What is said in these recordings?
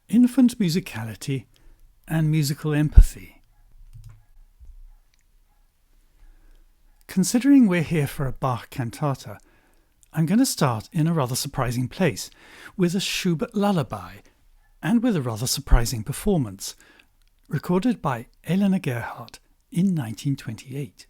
infant musicality and musical empathy. Considering we're here for a Bach cantata, I'm going to start in a rather surprising place, with a Schubert lullaby, and with a rather surprising performance, recorded by Elena Gerhardt in 1928.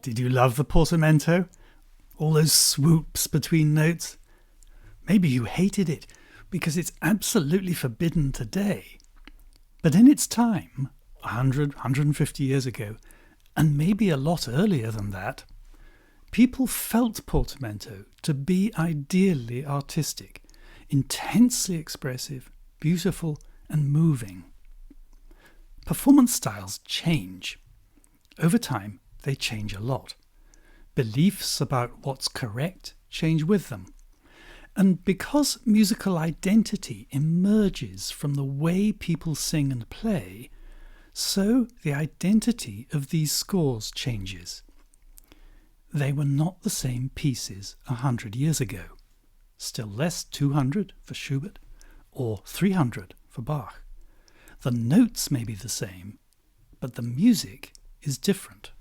Did you love the portamento? All those swoops between notes? Maybe you hated it because it's absolutely forbidden today. But in its time, 150 years ago, and maybe a lot earlier than that, people felt portamento to be ideally artistic, intensely expressive, beautiful, and moving. Performance styles change. Over time, they change a lot. Beliefs about what's correct change with them. And because musical identity emerges from the way people sing and play, so the identity of these scores changes. They were not the same pieces 100 years ago. Still less 200 for Schubert or 300 for Bach. The notes may be the same, but the music is different.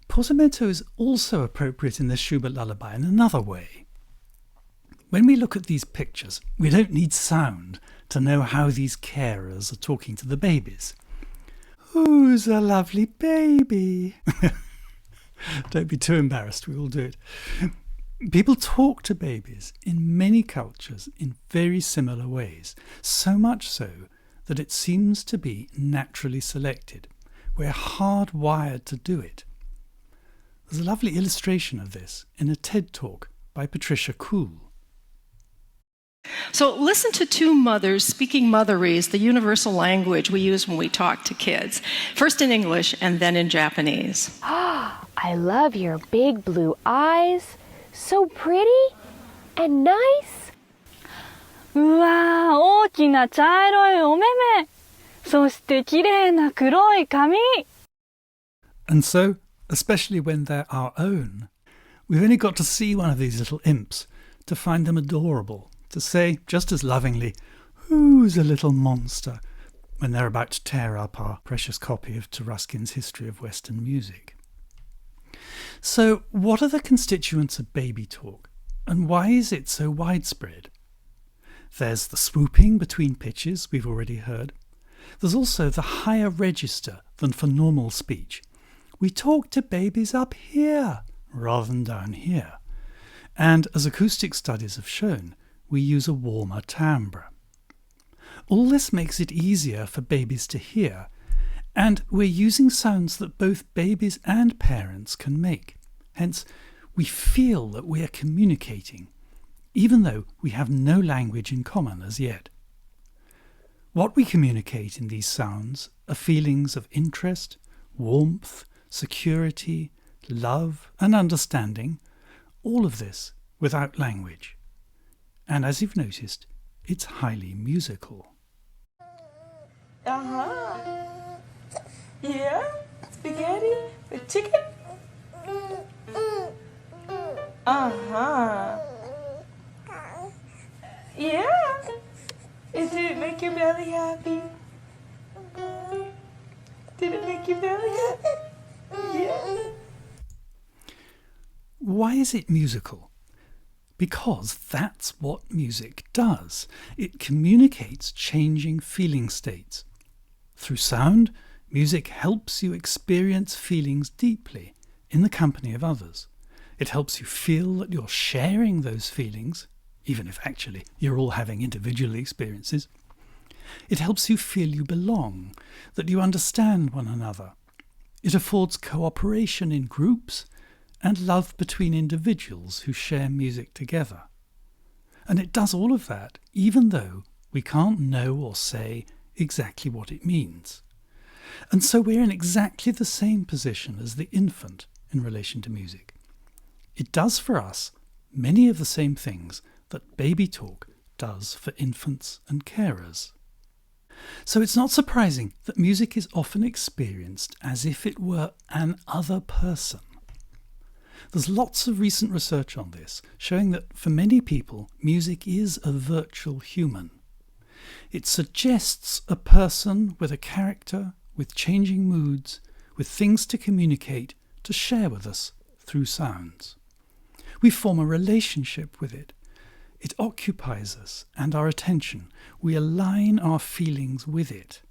Portamento is also appropriate in the Schubert lullaby in another way. When we look at these pictures, we don't need sound to know how these carers are talking to the babies. Who's a lovely baby? Don't be too embarrassed, we all do it. People talk to babies in many cultures in very similar ways, so much so that it seems to be naturally selected. We're hardwired to do it. There's a lovely illustration of this in a TED Talk by Patricia Kuhl. So listen to two mothers speaking Motherese, the universal language we use when we talk to kids. First in English and then in Japanese. I love your big blue eyes. So pretty and nice. うわー、大きな茶色いお目目。そして綺麗な黒い髪。 And so, especially when they're our own, we've only got to see one of these little imps to find them adorable, to say just as lovingly, "Who's a little monster?" when they're about to tear up our precious copy of Taruskin's History of Western Music. So, what are the constituents of baby talk, and why is it so widespread? There's the swooping between pitches we've already heard. There's also the higher register than for normal speech. We talk to babies up here rather than down here. And as acoustic studies have shown, we use a warmer timbre. All this makes it easier for babies to hear, and we're using sounds that both babies and parents can make. Hence, we feel that we are communicating, even though we have no language in common as yet. What we communicate in these sounds are feelings of interest, warmth, security, love and understanding, all of this without language. And as you've noticed, it's highly musical. Yeah? Spaghetti with chicken? Yeah? Does it make your belly happy? Did it make you very happy? Yeah. Why is it musical? Because that's what music does. It communicates changing feeling states. Through sound, music helps you experience feelings deeply in the company of others. It helps you feel that you're sharing those feelings, even if actually you're all having individual experiences. It helps you feel you belong, that you understand one another. It affords cooperation in groups and love between individuals who share music together. And it does all of that even though we can't know or say exactly what it means. And so we're in exactly the same position as the infant in relation to music. It does for us many of the same things that baby talk does for infants and carers. So it's not surprising that music is often experienced as if it were an other person. There's lots of recent research on this, showing that for many people, music is a virtual human. It suggests a person with a character, with changing moods, with things to communicate, to share with us through sounds. We form a relationship with it. It occupies us and our attention. We align our feelings with it.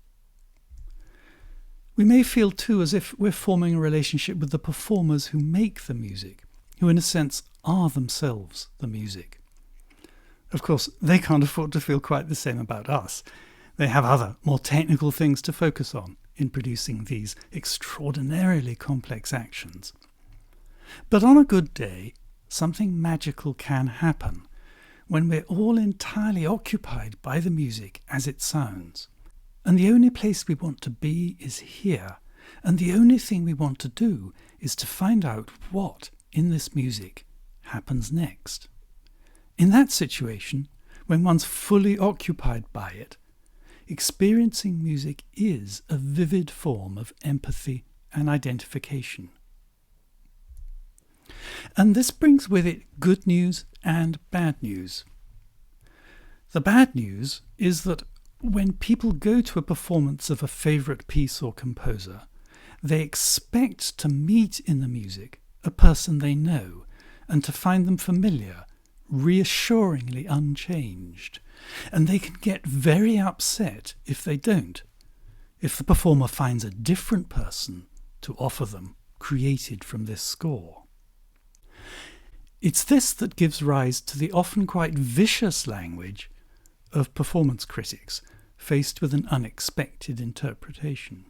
We may feel too as if we're forming a relationship with the performers who make the music, who in a sense are themselves the music. Of course, they can't afford to feel quite the same about us. They have other, more technical things to focus on in producing these extraordinarily complex actions. But on a good day, something magical can happen when we're all entirely occupied by the music as it sounds. And the only place we want to be is here, and the only thing we want to do is to find out what in this music happens next. In that situation, when one's fully occupied by it, experiencing music is a vivid form of empathy and identification. And this brings with it good news and bad news. The bad news is that when people go to a performance of a favourite piece or composer, they expect to meet in the music a person they know and to find them familiar, reassuringly unchanged. And they can get very upset if they don't, if the performer finds a different person to offer them, created from this score. It's this that gives rise to the often quite vicious language of performance critics faced with an unexpected interpretation.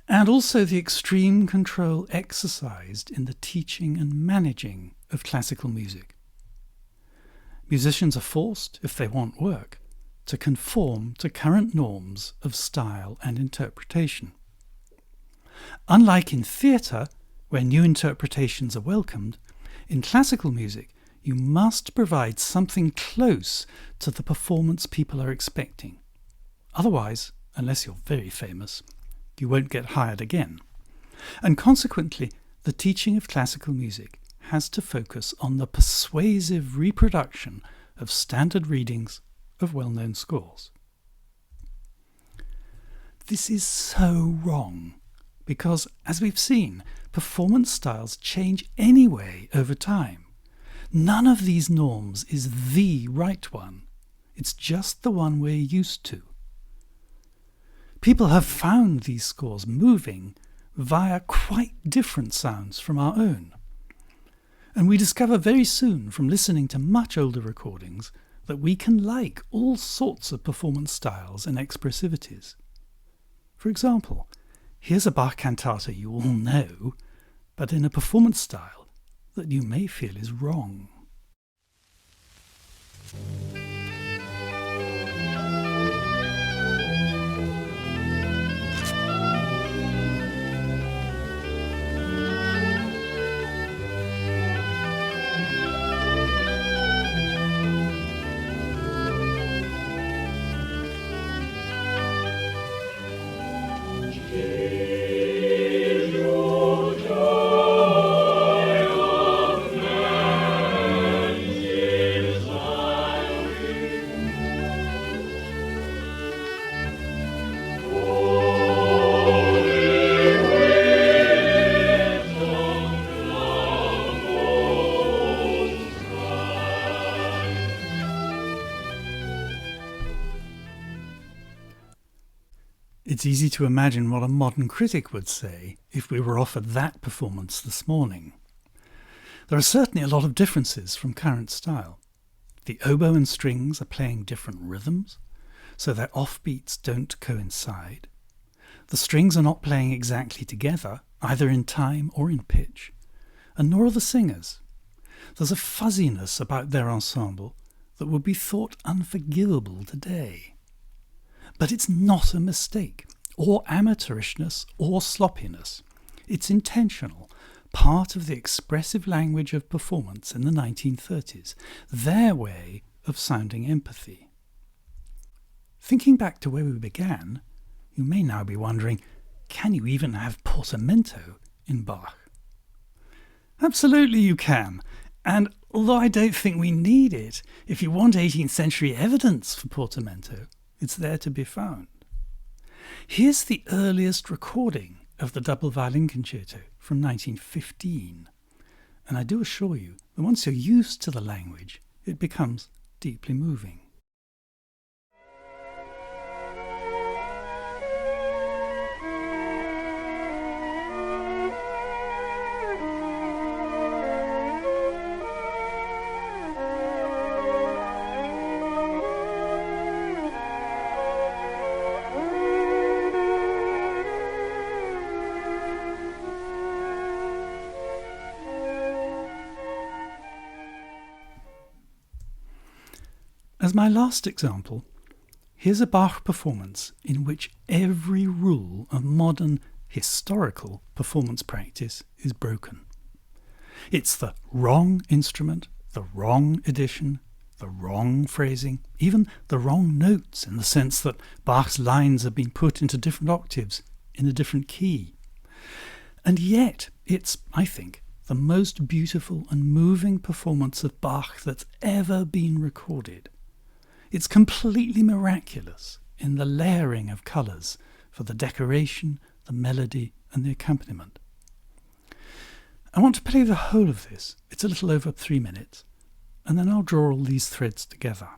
And also the extreme control exercised in the teaching and managing of classical music. Musicians are forced, if they want work, to conform to current norms of style and interpretation. Unlike in theatre, where new interpretations are welcomed, in classical music, you must provide something close to the performance people are expecting. Otherwise, unless you're very famous, you won't get hired again. And consequently, the teaching of classical music has to focus on the persuasive reproduction of standard readings of well-known scores. This is so wrong, because, as we've seen, performance styles change anyway over time. None of these norms is the right one. It's just the one we're used to. People have found these scores moving via quite different sounds from our own. And we discover very soon from listening to much older recordings that we can like all sorts of performance styles and expressivities. For example, here's a Bach cantata you all know, but in a performance style that you may feel is wrong. It's easy to imagine what a modern critic would say if we were offered that performance this morning. There are certainly a lot of differences from current style. The oboe and strings are playing different rhythms, so their offbeats don't coincide. The strings are not playing exactly together, either in time or in pitch, and nor are the singers. There's a fuzziness about their ensemble that would be thought unforgivable today. But it's not a mistake, or amateurishness, or sloppiness. It's intentional, part of the expressive language of performance in the 1930s, their way of sounding empathy. Thinking back to where we began, you may now be wondering, can you even have portamento in Bach? Absolutely you can, and although I don't think we need it, if you want 18th century evidence for portamento, it's there to be found. Here's the earliest recording of the double violin concerto from 1915, and I do assure you that once you're used to the language, it becomes deeply moving. As my last example, here's a Bach performance in which every rule of modern historical performance practice is broken. It's the wrong instrument, the wrong edition, the wrong phrasing, even the wrong notes in the sense that Bach's lines have been put into different octaves in a different key. And yet it's, I think, the most beautiful and moving performance of Bach that's ever been recorded. It's completely miraculous in the layering of colours for the decoration, the melody and the accompaniment. I want to play the whole of this. It's a little over 3 minutes, and then I'll draw all these threads together.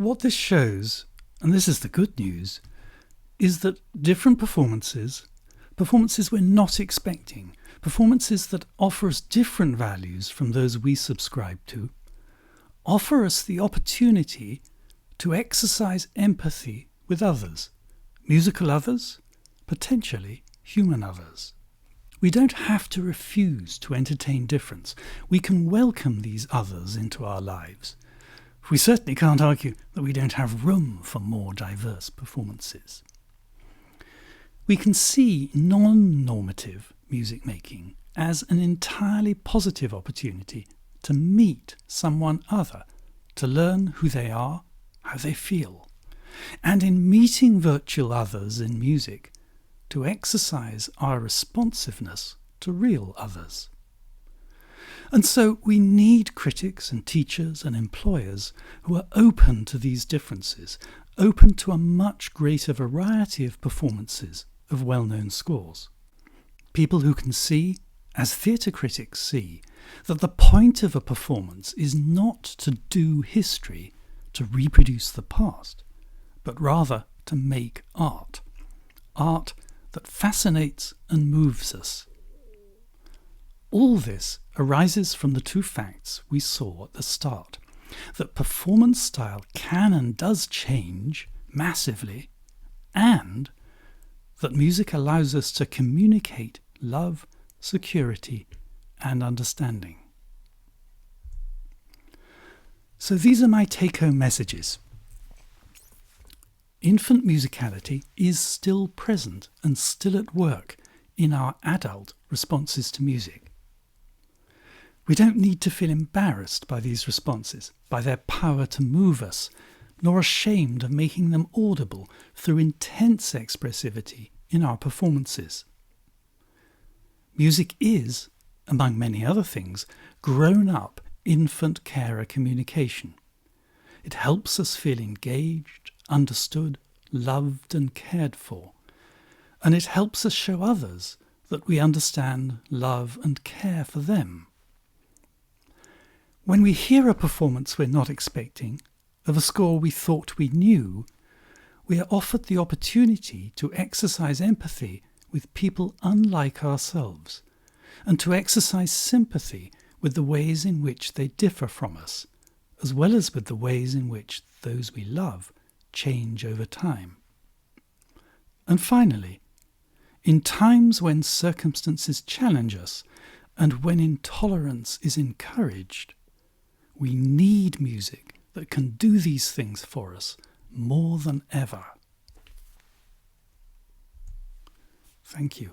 What this shows, and this is the good news, is that different performances we're not expecting, performances that offer us different values from those we subscribe to, offer us the opportunity to exercise empathy with others, musical others, potentially human others. We don't have to refuse to entertain difference. We can welcome these others into our lives. We certainly can't argue that we don't have room for more diverse performances. We can see non-normative music making as an entirely positive opportunity to meet someone other, to learn who they are, how they feel, and in meeting virtual others in music, to exercise our responsiveness to real others. And so we need critics and teachers and employers who are open to these differences, open to a much greater variety of performances of well-known scores. People who can see, as theatre critics see, that the point of a performance is not to do history, to reproduce the past, but rather to make art. Art that fascinates and moves us. All this arises from the two facts we saw at the start, that performance style can and does change massively, and that music allows us to communicate love, security, and understanding. So these are my take-home messages. Infant musicality is still present and still at work in our adult responses to music. We don't need to feel embarrassed by these responses, by their power to move us, nor ashamed of making them audible through intense expressivity in our performances. Music is, among many other things, grown-up infant-carer communication. It helps us feel engaged, understood, loved and cared for, and it helps us show others that we understand, love and care for them. When we hear a performance we're not expecting, of a score we thought we knew, we are offered the opportunity to exercise empathy with people unlike ourselves, and to exercise sympathy with the ways in which they differ from us, as well as with the ways in which those we love change over time. And finally, in times when circumstances challenge us and when intolerance is encouraged, we need music that can do these things for us more than ever. Thank you.